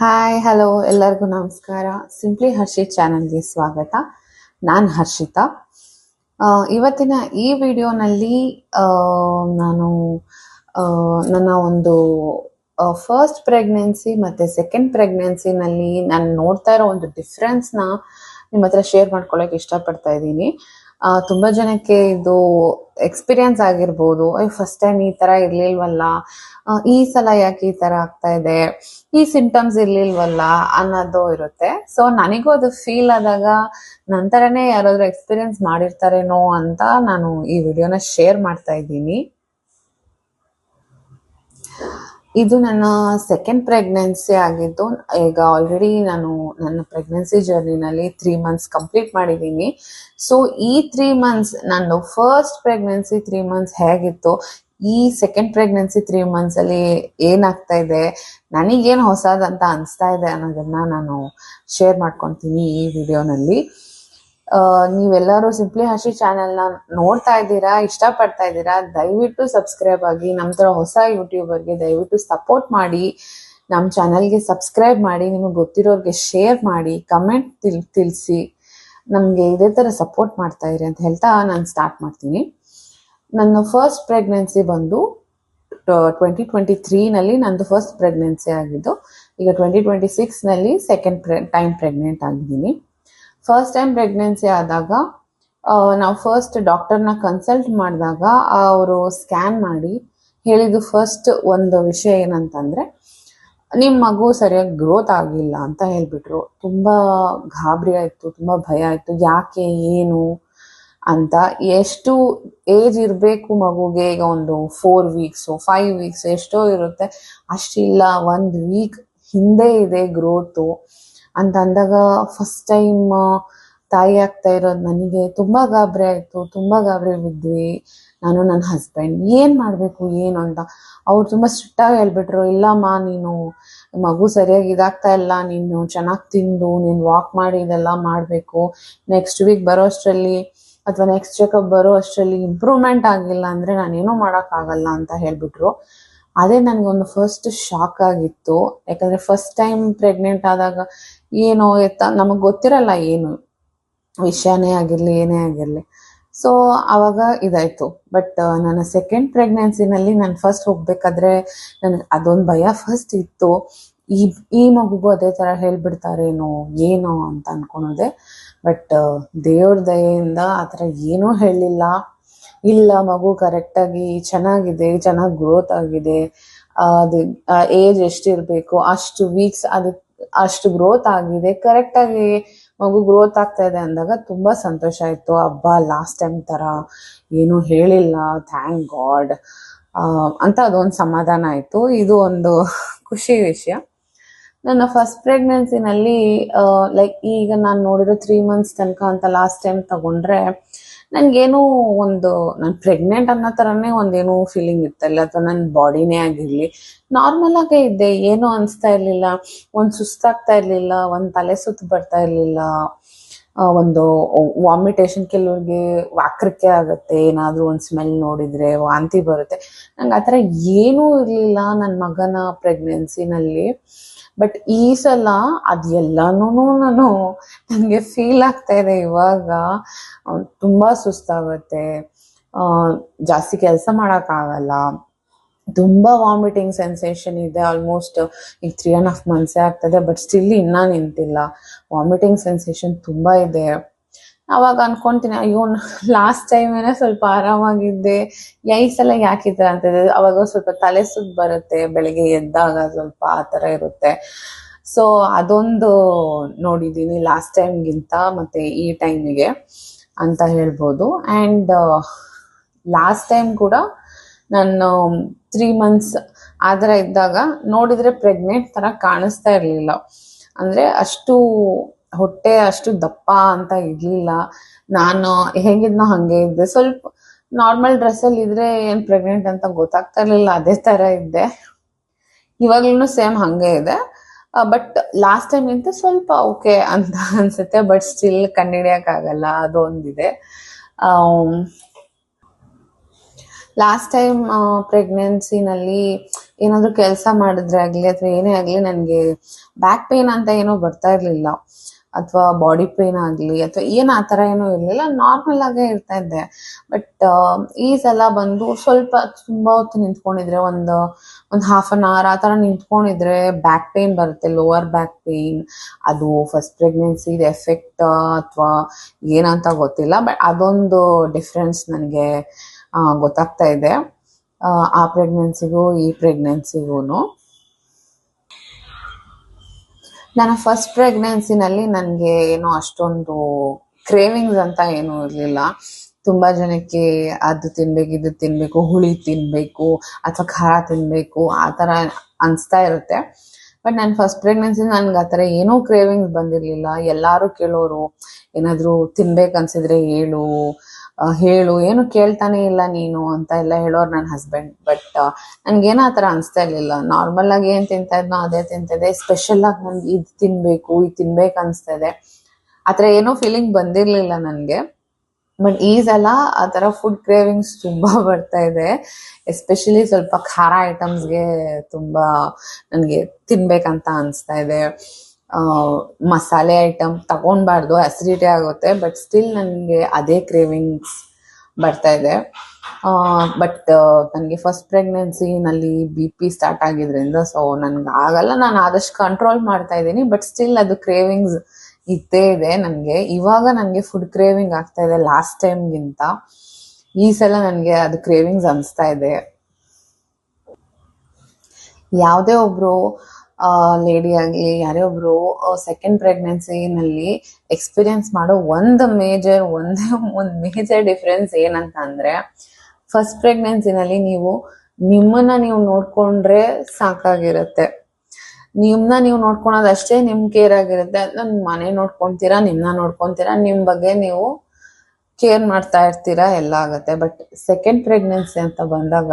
Hi hello ಎಲ್ಲರಿಗೂ ನಮಸ್ಕಾರ. Simply Harshit ಚಾನಲ್ಗೆ ಸ್ವಾಗತ. ನಾನು ಹರ್ಷಿತಾ. ಇವತ್ತಿನ ಈ ವಿಡಿಯೋನಲ್ಲಿ ನಾನು ನನ್ನ ಒಂದು ಫಸ್ಟ್ ಪ್ರೆಗ್ನೆನ್ಸಿ ಮತ್ತು ಸೆಕೆಂಡ್ ಪ್ರೆಗ್ನೆನ್ಸಿನಲ್ಲಿ ನಾನು ನೋಡ್ತಾ ಇರೋ ಒಂದು ಡಿಫ್ರೆನ್ಸ್ನ ನಿಮ್ಮ ಹತ್ರ ಶೇರ್ ಮಾಡ್ಕೊಳ್ಳೋಕೆ ಇಷ್ಟಪಡ್ತಾ ಇದ್ದೀನಿ. ತುಂಬ ಜನಕ್ಕೆ ಇದು ಎಕ್ಸ್ಪೀರಿಯನ್ಸ್ ಆಗಿರ್ಬೋದು. ಫಸ್ಟ್ ಟೈಮ್ ಈ ಥರ ಇರಲಿಲ್ವಲ್ಲ, ಈ ಸಲ ಯಾಕೆ ಈ ಥರ ಆಗ್ತಾ ಇದೆ, ಈ ಸಿಂಟಮ್ಸ್ ಇರ್ಲಿಲ್ವಲ್ಲ ಅನ್ನೋದು ಇರುತ್ತೆ. ಸೊ ನನಗೂ ಅದು ಫೀಲ್ ಆದಾಗ ನಂತರನೇ ಯಾರಾದರೂ ಎಕ್ಸ್ಪೀರಿಯನ್ಸ್ ಮಾಡಿರ್ತಾರೇನೋ ಅಂತ ನಾನು ಈ ವಿಡಿಯೋನ ಶೇರ್ ಮಾಡ್ತಾ ಇದ್ದೀನಿ. ಇದು ನನ್ನ ಸೆಕೆಂಡ್ ಪ್ರೆಗ್ನೆನ್ಸಿ ಆಗಿದ್ದು. ಈಗ ಆಲ್ರೆಡಿ ನಾನು ನನ್ನ ಪ್ರೆಗ್ನೆನ್ಸಿ ಜರ್ನಿನಲ್ಲಿ 3 months ಕಂಪ್ಲೀಟ್ ಮಾಡಿದ್ದೀನಿ. ಸೊ ಈ 3 months ನಂದು ಫಸ್ಟ್ ಪ್ರೆಗ್ನೆನ್ಸಿ 3 months ಹೇಗಿತ್ತು, ಈ ಸೆಕೆಂಡ್ ಪ್ರೆಗ್ನೆನ್ಸಿ 3 months ಅಲ್ಲಿ ಏನಾಗ್ತಾ ಇದೆ, ನನಗೇನು ಹೊಸದಂತ ಅನಿಸ್ತಾ ಇದೆ ಅನ್ನೋದನ್ನ ನಾನು ಶೇರ್ ಮಾಡ್ಕೊತೀನಿ ಈ ವಿಡಿಯೋನಲ್ಲಿ. ನೀವೆಲ್ಲರೂ ಸಿಂಪ್ಲಿ ಹರ್ಷಿ ಚಾನೆಲ್ನ ನೋಡ್ತಾ ಇದ್ದೀರಾ, ಇಷ್ಟಪಡ್ತಾ ಇದ್ದೀರಾ, ದಯವಿಟ್ಟು ಸಬ್ಸ್ಕ್ರೈಬ್ ಆಗಿ. ನಮ್ಮ ಥರ ಹೊಸ ಯೂಟ್ಯೂಬರ್ಗೆ ದಯವಿಟ್ಟು ಸಪೋರ್ಟ್ ಮಾಡಿ, ನಮ್ಮ ಚಾನಲ್ಗೆ ಸಬ್ಸ್ಕ್ರೈಬ್ ಮಾಡಿ, ನಿಮಗೆ ಗೊತ್ತಿರೋರಿಗೆ ಶೇರ್ ಮಾಡಿ, ಕಮೆಂಟ್ ತಿಳಿಸಿ, ನಮಗೆ ಇದೇ ಥರ ಸಪೋರ್ಟ್ ಮಾಡ್ತಾ ಇರಿ ಅಂತ ಹೇಳ್ತಾ ನಾನು ಸ್ಟಾರ್ಟ್ ಮಾಡ್ತೀನಿ. ನನ್ನ ಫಸ್ಟ್ ಪ್ರೆಗ್ನೆನ್ಸಿ ಬಂದು 2023ನಲ್ಲಿ ನಂದು ಫಸ್ಟ್ ಪ್ರೆಗ್ನೆನ್ಸಿ ಆಗಿದ್ದು. ಈಗ 2026ನಲ್ಲಿ ಸೆಕೆಂಡ್ ಟೈಮ್ ಪ್ರೆಗ್ನೆಂಟ್ ಆಗಿದ್ದೀನಿ. ಫಸ್ಟ್ ಟೈಮ್ ಪ್ರೆಗ್ನೆನ್ಸಿ ಆದಾಗ ನಾವು ಫಸ್ಟ್ ಡಾಕ್ಟರ್ನ ಕನ್ಸಲ್ಟ್ ಮಾಡಿದಾಗ ಅವರು ಸ್ಕ್ಯಾನ್ ಮಾಡಿ ಹೇಳಿದ್ದು ಫಸ್ಟ್ ಒಂದು ವಿಷಯ ಏನಂತಂದರೆ, ನಿಮ್ಮ ಮಗು ಸರಿಯಾಗಿ ಗ್ರೋತ್ ಆಗಿಲ್ಲ ಅಂತ ಹೇಳಿಬಿಟ್ರು. ತುಂಬ ಗಾಬರಿ ಆಯಿತು, ತುಂಬ ಭಯ ಆಯಿತು. ಯಾಕೆ, ಏನು ಅಂತ. ಎಷ್ಟು ಏಜ್ ಇರಬೇಕು ಮಗುಗೆ, ಈಗ ಒಂದು 4 weeks 5 weeks ಎಷ್ಟೋ ಇರುತ್ತೆ, ಅಷ್ಟಿಲ್ಲ, 1 week ಹಿಂದೆ ಇದೆ ಗ್ರೋತು ಅಂತ ಅಂದಾಗ ಫಸ್ಟ್ ಟೈಮ್ ತಾಯಿ ಆಗ್ತಾ ಇರೋದು ನನಗೆ ತುಂಬ ಗಾಬರಿ ಆಯಿತು. ತುಂಬ ಗಾಬರಿ ಬಿದ್ವಿ ನಾನು, ನನ್ನ ಹಸ್ಬೆಂಡ್. ಏನು ಮಾಡಬೇಕು ಏನು ಅಂತ. ಅವ್ರು ತುಂಬ ಸ್ಟ್ರಿಕ್ಟಾಗಿ ಹೇಳ್ಬಿಟ್ರು, ಇಲ್ಲಮ್ಮ ನೀನು ಮಗು ಸರಿಯಾಗಿ ಇದಾಗ್ತಾ ಇಲ್ಲ, ನೀನು ಚೆನ್ನಾಗಿ ತಿಂದು ನೀನು ವಾಕ್ ಮಾಡಿ ಇದೆಲ್ಲ ಮಾಡಬೇಕು. ನೆಕ್ಸ್ಟ್ ವೀಕ್ ಬರೋ ಅಷ್ಟರಲ್ಲಿ ಅಥವಾ ನೆಕ್ಸ್ಟ್ ಚೆಕಪ್ ಬರೋ ಅಷ್ಟರಲ್ಲಿ ಇಂಪ್ರೂವ್ಮೆಂಟ್ ಆಗಿಲ್ಲ ಅಂದರೆ ನಾನೇನೂ ಮಾಡೋಕ್ಕಾಗಲ್ಲ ಅಂತ ಹೇಳಿಬಿಟ್ರು. ಅದೇ ನನಗೊಂದು ಫಸ್ಟ್ ಶಾಕ್ ಆಗಿತ್ತು. ಯಾಕಂದರೆ ಫಸ್ಟ್ ಟೈಮ್ ಪ್ರೆಗ್ನೆಂಟ್ ಆದಾಗ ಏನೋ ನಮಗೆ ಗೊತ್ತಿರಲ್ಲ, ಏನು ವಿಷಯನೇ ಆಗಿರಲಿ ಏನೇ ಆಗಿರಲಿ. ಸೊ ಆವಾಗ ಇದಾಯಿತು. ಬಟ್ ನನ್ನ ಸೆಕೆಂಡ್ ಪ್ರೆಗ್ನೆನ್ಸಿನಲ್ಲಿ ನಾನು ಫಸ್ಟ್ ಹೋಗಬೇಕಾದ್ರೆ ನನಗೆ ಅದೊಂದು ಭಯ ಫಸ್ಟ್ ಇತ್ತು. ಈ ಮಗುಗೂ ಅದೇ ಥರ ಹೇಳ್ಬಿಡ್ತಾರೇನೋ ಏನೋ ಅಂತ ಅಂದ್ಕೊಳೋದೆ. ಬಟ್ ದೇವ್ರ ದಯೆಯಿಂದ ಆ ಥರ ಏನೂ ಹೇಳಿಲ್ಲ. ಇಲ್ಲ, ಮಗು ಕರೆಕ್ಟಾಗಿ ಚೆನ್ನಾಗಿದೆ, ಚೆನ್ನಾಗಿ ಗ್ರೋತ್ ಆಗಿದೆ, ಅದು ಏಜ್ ಎಷ್ಟಿರಬೇಕು ಅಷ್ಟು ವೀಕ್ಸ್ ಅದಕ್ಕೆ ಅಷ್ಟು ಗ್ರೋತ್ ಆಗಿದೆ, ಕರೆಕ್ಟಾಗಿ ಮಗು ಗ್ರೋತ್ ಆಗ್ತಾ ಇದೆ ಅಂದಾಗ ತುಂಬ ಸಂತೋಷ ಆಯಿತು. ಹಬ್ಬ, ಲಾಸ್ಟ್ ಟೈಮ್ ಥರ ಏನೂ ಹೇಳಿಲ್ಲ, ಥ್ಯಾಂಕ್ ಗಾಡ್ ಅಂತ ಅದೊಂದು ಸಮಾಧಾನ ಆಯಿತು. ಇದು ಒಂದು ಖುಷಿ ವಿಷಯ. ನನ್ನ ಫಸ್ಟ್ ಪ್ರೆಗ್ನೆನ್ಸಿನಲ್ಲಿ ಲೈಕ್ ಈಗ ನಾನು ನೋಡಿರೋ 3 months ತನಕ ಅಂತ ಲಾಸ್ಟ್ ಟೈಮ್ ತಗೊಂಡ್ರೆ ನನಗೇನೋ ಒಂದು, ನಾನು ಪ್ರೆಗ್ನೆಂಟ್ ಅನ್ನೋ ಥರನೇ ಒಂದೇನೋ ಫೀಲಿಂಗ್ ಇರ್ತಾಯಿಲ್ಲ, ಅಥವಾ ನನ್ನ ಬಾಡಿನೇ ಆಗಿರಲಿ ನಾರ್ಮಲಾಗೇ ಇದ್ದೆ. ಏನೂ ಅನಿಸ್ತಾ ಇರಲಿಲ್ಲ, ಒಂದು ಸುಸ್ತಾಗ್ತಾ ಇರಲಿಲ್ಲ, ಒಂದು ತಲೆ ಸುತ್ತು ಬರ್ತಾ ಇರಲಿಲ್ಲ, ಒಂದು ವಾಮಿಟೇಷನ್, ಕೆಲವ್ರಿಗೆ ವಾಕರಿಕೆ ಆಗುತ್ತೆ, ಏನಾದರೂ ಒಂದು ಸ್ಮೆಲ್ ನೋಡಿದರೆ ವಾಂತಿ ಬರುತ್ತೆ. ನಂಗೆ ಆ ಥರ ಏನೂ ಇರಲಿಲ್ಲ ನನ್ನ ಮಗನ ಪ್ರೆಗ್ನೆನ್ಸಿನಲ್ಲಿ. ಬಟ್ ಈ ಸಲ ಅದೆಲ್ಲನೂ ನನಗೆ ಫೀಲ್ ಆಗ್ತಾ ಇದೆ ಇವಾಗ. ತುಂಬ ಸುಸ್ತಾಗುತ್ತೆ, ಜಾಸ್ತಿ ಕೆಲಸ ಮಾಡೋಕ್ಕಾಗಲ್ಲ, ತುಂಬ ವಾಮಿಟಿಂಗ್ ಸೆನ್ಸೇಷನ್ ಇದೆ. ಆಲ್ಮೋಸ್ಟ್ ಈಗ 3.5 months ಆಗ್ತದೆ, ಬಟ್ ಸ್ಟಿಲ್ ಇನ್ನೂ ನಿಂತಿಲ್ಲ. ವಾಮಿಟಿಂಗ್ ಸೆನ್ಸೇಷನ್ ತುಂಬ ಇದೆ. ಆವಾಗ ಅನ್ಕೊತೀನಿ, ಅಯ್ಯೋ ಲಾಸ್ಟ್ ಟೈಮ್ ಏನೋ ಸ್ವಲ್ಪ ಆರಾಮಾಗಿದ್ದೆ, ಈ ಸಲ ಯಾಕಿದ್ರೆ ಅಂತಿದೆ. ಅವಾಗ ಸ್ವಲ್ಪ ತಲೆ ಸುತ್ತು ಬರುತ್ತೆ ಬೆಳಗ್ಗೆ ಎದ್ದಾಗ, ಸ್ವಲ್ಪ ಆ ಥರ ಇರುತ್ತೆ. ಸೊ ಅದೊಂದು ನೋಡಿದ್ದೀನಿ ಲಾಸ್ಟ್ ಟೈಮ್ಗಿಂತ ಮತ್ತು ಈ ಟೈಮಿಗೆ ಅಂತ ಹೇಳ್ಬೋದು. ಆ್ಯಂಡ್ ಲಾಸ್ಟ್ ಟೈಮ್ ಕೂಡ ನಾನು 3 months ಆ ಥರ ಇದ್ದಾಗ ನೋಡಿದರೆ ಪ್ರೆಗ್ನೆಂಟ್ ಥರ ಕಾಣಿಸ್ತಾ ಇರಲಿಲ್ಲ. ಅಂದರೆ ಅಷ್ಟು ಹೊಟ್ಟೆ ಅಷ್ಟು ದಪ್ಪ ಅಂತ ಇರಲಿಲ್ಲ. ನಾನು ಹೇಗಿದ್ನೋ ಹಾಗೆ ಇದ್ದೆ. ಸ್ವಲ್ಪ ನಾರ್ಮಲ್ ಡ್ರೆಸ್ಸಲ್ಲಿ ಇದ್ದರೆ ಏನು ಪ್ರೆಗ್ನೆಂಟ್ ಅಂತ ಗೊತ್ತಾಗ್ತಾ ಇರಲಿಲ್ಲ, ಅದೇ ಥರ ಇದ್ದೆ. ಇವಾಗ್ಲೂ ಸೇಮ್ ಹಾಗೆ ಇದೆ. ಬಟ್ ಲಾಸ್ಟ್ ಟೈಮ್ಗಿಂತ ಸ್ವಲ್ಪ ಓಕೆ ಅಂತ ಅನಿಸುತ್ತೆ. ಬಟ್ ಸ್ಟಿಲ್ ಕಂಡುಹಿಡಿಯೋಕ್ಕಾಗಲ್ಲ, ಅದೊಂದಿದೆ. ಲಾಸ್ಟ್ ಟೈಮ್ ಪ್ರೆಗ್ನೆನ್ಸಿನಲ್ಲಿ ಏನಾದರೂ ಕೆಲಸ ಮಾಡಿದ್ರೆ ಆಗಲಿ ಅಥವಾ ಏನೇ ಆಗಲಿ ನನಗೆ ಬ್ಯಾಕ್ ಪೇನ್ ಅಂತ ಏನೂ ಬರ್ತಾ ಇರಲಿಲ್ಲ, ಅಥವಾ ಬಾಡಿ ಪೇನ್ ಆಗಲಿ ಅಥವಾ ಏನು ಆ ಥರ ಏನೂ ಇರಲಿಲ್ಲ, ನಾರ್ಮಲ್ ಆಗೇ ಇರ್ತಾ ಇದ್ದೆ. ಬಟ್ ಈ ಸಲ ಬಂದು ಸ್ವಲ್ಪ ತುಂಬ ಹೊತ್ತು ನಿಂತ್ಕೊಂಡಿದ್ರೆ, ಒಂದು ಹಾಫ್ ಅನ್ ಅವರ್ ಆ ಥರ ನಿಂತ್ಕೊಂಡಿದ್ರೆ ಬ್ಯಾಕ್ ಪೇನ್ ಬರುತ್ತೆ, ಲೋವರ್ ಬ್ಯಾಕ್ ಪೇನ್. ಅದು ಫಸ್ಟ್ ಪ್ರೆಗ್ನೆನ್ಸಿದು ಎಫೆಕ್ಟ್ ಅಥವಾ ಏನಂತ ಗೊತ್ತಿಲ್ಲ, ಬಟ್ ಅದೊಂದು ಡಿಫ್ರೆನ್ಸ್ ನನಗೆ ಗೊತ್ತಾಗ್ತಾ ಇದೆ ಆ ಪ್ರೆಗ್ನೆನ್ಸಿಗೂ ಈ ಪ್ರೆಗ್ನೆನ್ಸಿಗೂ. ನನ್ನ ಫಸ್ಟ್ ಪ್ರೆಗ್ನೆನ್ಸಿನಲ್ಲಿ ನನಗೆ ಏನೋ ಅಷ್ಟೊಂದು ಕ್ರೇವಿಂಗ್ಸ್ ಅಂತ ಏನೂ ಇರಲಿಲ್ಲ. ತುಂಬ ಜನಕ್ಕೆ ಅದು ತಿನ್ನಬೇಕು, ಇದು ತಿನ್ನಬೇಕು, ಹುಳಿ ತಿನ್ನಬೇಕು ಅಥವಾ ಖಾರ ತಿನ್ನಬೇಕು ಆ ಥರ ಅನಿಸ್ತಾ ಇರುತ್ತೆ. ಬಟ್ ನನ್ನ ಫಸ್ಟ್ ಪ್ರೆಗ್ನೆನ್ಸಿ ನನಗೆ ಆ ಥರ ಏನೂ ಕ್ರೇವಿಂಗ್ಸ್ ಬಂದಿರಲಿಲ್ಲ. ಎಲ್ಲರೂ ಕೇಳೋರು, ಏನಾದರೂ ತಿನ್ಬೇಕು ಅನ್ಸಿದ್ರೆ ಹೇಳು, ಏನು ಕೇಳ್ತಾನೆ ಇಲ್ಲ ನೀನು ಅಂತ ಎಲ್ಲ ಹೇಳೋರು ನನ್ನ ಹಸ್ಬೆಂಡ್. ಬಟ್ ನನಗೇನೋ ಆ ಥರ ಅನಿಸ್ತಾ ಇರಲಿಲ್ಲ. ನಾರ್ಮಲಾಗಿ ಏನು ತಿಂತಾ ಇದ್ನೋ ಅದೇ ತಿಂತಿದ್ದೆ. ಸ್ಪೆಷಲಾಗಿ ನನಗೆ ಇದು ತಿನ್ಬೇಕು ಅನಿಸ್ತಾ ಇದೆ, ಆ ಥರ ಏನೂ ಫೀಲಿಂಗ್ ಬಂದಿರಲಿಲ್ಲ ನನಗೆ. ಬಟ್ ಈ ಸಲ ಆ ಥರ ಫುಡ್ ಕ್ರೇವಿಂಗ್ಸ್ ತುಂಬ ಬರ್ತಾ ಇದೆ. ಎಸ್ಪೆಷಲಿ ಸ್ವಲ್ಪ ಖಾರ ಐಟಮ್ಸ್ಗೆ ತುಂಬ ನನಗೆ ತಿನ್ಬೇಕಂತ ಅನಿಸ್ತಾ ಇದೆ. ಮಸಾಲೆ ಐಟಮ್ ತಗೊಳ್ಬಾರ್ದು, ಅಸಿಡಿಟಿ ಆಗುತ್ತೆ, ಬಟ್ ಸ್ಟಿಲ್ ನನಗೆ ಅದೇ ಕ್ರೇವಿಂಗ್ಸ್ ಬರ್ತಾ ಇದೆ. ಬಟ್ ನನಗೆ ಫಸ್ಟ್ ಪ್ರೆಗ್ನೆನ್ಸಿನಲ್ಲಿ BP ಸ್ಟಾರ್ಟ್ ಆಗಿದ್ರಿಂದ ಸೊ ನನಗೆ ಆಗಲ್ಲ, ನಾನು ಆದಷ್ಟು ಕಂಟ್ರೋಲ್ ಮಾಡ್ತಾ ಇದ್ದೀನಿ. ಬಟ್ ಸ್ಟಿಲ್ ಅದು ಕ್ರೇವಿಂಗ್ಸ್ ಇದ್ದೇ ಇದೆ ನನಗೆ. ಇವಾಗ ನನಗೆ ಫುಡ್ ಕ್ರೇವಿಂಗ್ ಆಗ್ತಾ ಇದೆ ಲಾಸ್ಟ್ ಟೈಮ್ಗಿಂತ. ಈ ಸಲ ನನಗೆ ಅದು ಕ್ರೇವಿಂಗ್ಸ್ ಅನಿಸ್ತಾ ಇದೆ. ಯಾವುದೇ ಒಬ್ಬರು ಲೇಡಿ ಆಗಲಿ ಯಾರೇ ಒಬ್ಬರು ಸೆಕೆಂಡ್ ಪ್ರೆಗ್ನೆನ್ಸಿನಲ್ಲಿ ಎಕ್ಸ್ಪೀರಿಯನ್ಸ್ ಮಾಡೋ ಒಂದು ಮೇಜರ್ ಡಿಫ್ರೆನ್ಸ್ ಏನಂತ ಅಂದರೆ, ಫಸ್ಟ್ ಪ್ರೆಗ್ನೆನ್ಸಿನಲ್ಲಿ ನಿಮ್ಮನ್ನ ನೀವು ನೋಡ್ಕೊಂಡ್ರೆ ಸಾಕಾಗಿರುತ್ತೆ. ನಿಮ್ಮನ್ನ ನೀವು ನೋಡ್ಕೊಳೋದಷ್ಟೇ ನಿಮ್ಮ ಕೇರ್ ಆಗಿರುತ್ತೆ. ನನ್ನ ಮನೆ ನೋಡ್ಕೊತೀರಾ, ನಿಮ್ಮನ್ನ ನೋಡ್ಕೊತೀರಾ, ನಿಮ್ಮ ಬಗ್ಗೆ ನೀವು ಕೇರ್ ಮಾಡ್ತಾ ಇರ್ತೀರಾ, ಎಲ್ಲ ಆಗುತ್ತೆ. ಬಟ್ ಸೆಕೆಂಡ್ ಪ್ರೆಗ್ನೆನ್ಸಿ ಅಂತ ಬಂದಾಗ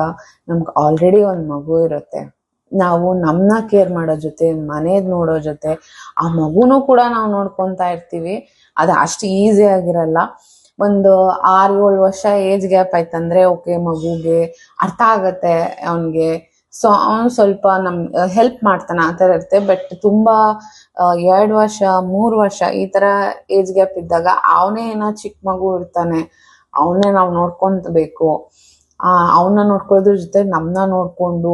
ನಮ್ಗೆ ಆಲ್ರೆಡಿ ಒಂದು ಮಗು ಇರುತ್ತೆ. ನಾವು ನಮ್ಮನ್ನ ಕೇರ್ ಮಾಡೋ ಜೊತೆ, ಮನೇದ್ ನೋಡೋ ಜೊತೆ, ಆ ಮಗುನೂ ಕೂಡ ನಾವು ನೋಡ್ಕೊತಾ ಇರ್ತೀವಿ. ಅದು ಅಷ್ಟು ಈಸಿ ಆಗಿರಲ್ಲ. ಒಂದು 6-7 ವರ್ಷ ಏಜ್ ಗ್ಯಾಪ್ ಆಯ್ತಂದ್ರೆ ಓಕೆ, ಮಗುಗೆ ಅರ್ಥ ಆಗತ್ತೆ ಅವನಿಗೆ, ಸೊ ಅವನು ಸ್ವಲ್ಪ ಹೆಲ್ಪ್ ಮಾಡ್ತಾನೆ, ಆ ಥರ ಇರುತ್ತೆ. ಬಟ್ ತುಂಬ 2 ವರ್ಷ 3 ವರ್ಷ ಈ ಥರ ಏಜ್ ಗ್ಯಾಪ್ ಇದ್ದಾಗ ಅವನೇ ಏನೋ ಚಿಕ್ಕ ಮಗು ಇರ್ತಾನೆ, ಅವನ್ನೇ ನಾವು ನೋಡ್ಕೊಬೇಕು. ಅವನ್ನ ನೋಡ್ಕೊಳ್ಳೋದ್ರ ಜೊತೆ ನಮ್ಮನ್ನ ನೋಡಿಕೊಂಡು,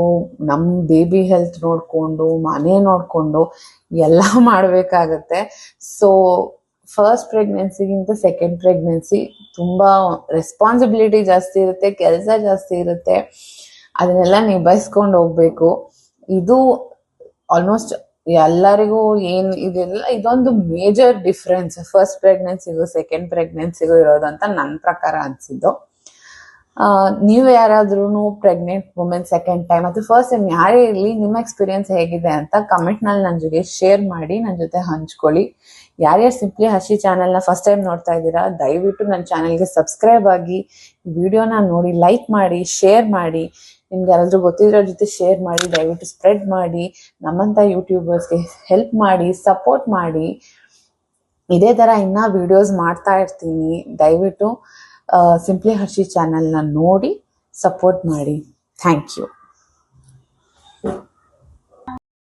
ನಮ್ಮ ಬೇಬಿ ಹೆಲ್ತ್ ನೋಡಿಕೊಂಡು, ಮನೆ ನೋಡಿಕೊಂಡು ಎಲ್ಲ ಮಾಡಬೇಕಾಗತ್ತೆ. ಸೊ ಫಸ್ಟ್ ಪ್ರೆಗ್ನೆನ್ಸಿಗಿಂತ ಸೆಕೆಂಡ್ ಪ್ರೆಗ್ನೆನ್ಸಿ ತುಂಬ ರೆಸ್ಪಾನ್ಸಿಬಿಲಿಟಿ ಜಾಸ್ತಿ ಇರುತ್ತೆ, ಕೆಲಸ ಜಾಸ್ತಿ ಇರುತ್ತೆ, ಅದನ್ನೆಲ್ಲ ನಿಭಾಯಿಸ್ಕೊಂಡು ಹೋಗ್ಬೇಕು. ಇದು ಆಲ್ಮೋಸ್ಟ್ ಎಲ್ಲರಿಗೂ ಇದೊಂದು ಮೇಜರ್ ಡಿಫ್ರೆನ್ಸ್ ಫಸ್ಟ್ ಪ್ರೆಗ್ನೆನ್ಸಿಗೂ ಸೆಕೆಂಡ್ ಪ್ರೆಗ್ನೆನ್ಸಿಗೂ ಇರೋದಂತ ನನ್ನ ಪ್ರಕಾರ ಅನಿಸಿದ್ದು. ನೀವು ಯಾರಾದ್ರೂ ಪ್ರೆಗ್ನೆಂಟ್ ವುಮೆನ್ ಸೆಕೆಂಡ್ ಟೈಮ್ ಅಥವಾ ಫಸ್ಟ್ ಟೈಮ್ ಯಾರೇ ಇರಲಿ, ನಿಮ್ಮ ಎಕ್ಸ್ಪೀರಿಯನ್ಸ್ ಹೇಗಿದೆ ಅಂತ ಕಮೆಂಟ್ನಲ್ಲಿ ನನ್ನ ಜೊತೆ ಶೇರ್ ಮಾಡಿ, ನನ್ನ ಜೊತೆ ಹಂಚ್ಕೊಳ್ಳಿ. ಯಾರ್ಯಾರು ಸಿಂಪ್ಲಿ ಹರ್ಷಿ ಚಾನಲ್ನ ಫಸ್ಟ್ ಟೈಮ್ ನೋಡ್ತಾ ಇದ್ದೀರಾ, ದಯವಿಟ್ಟು ನನ್ನ ಚಾನಲ್ಗೆ ಸಬ್ಸ್ಕ್ರೈಬ್ ಆಗಿ, ವಿಡಿಯೋನ ನೋಡಿ ಲೈಕ್ ಮಾಡಿ, ಶೇರ್ ಮಾಡಿ. ನಿಮ್ಗೆ ಯಾರಾದ್ರೂ ಗೊತ್ತಿರೋ ಜೊತೆ ಶೇರ್ ಮಾಡಿ, ದಯವಿಟ್ಟು ಸ್ಪ್ರೆಡ್ ಮಾಡಿ. ನಮ್ಮಂಥ ಯೂಟ್ಯೂಬರ್ಸ್ಗೆ ಹೆಲ್ಪ್ ಮಾಡಿ, ಸಪೋರ್ಟ್ ಮಾಡಿ. ಇದೇ ಥರ ಇನ್ನೂ ವಿಡಿಯೋಸ್ ಮಾಡ್ತಾ ಇರ್ತೀನಿ. ದಯವಿಟ್ಟು ಸಿಂಪ್ಲಿ ಹರ್ಷಿ ಚಾನಲ್ನ ನೋಡಿ ಸಪೋರ್ಟ್ ಮಾಡಿ. Thank you.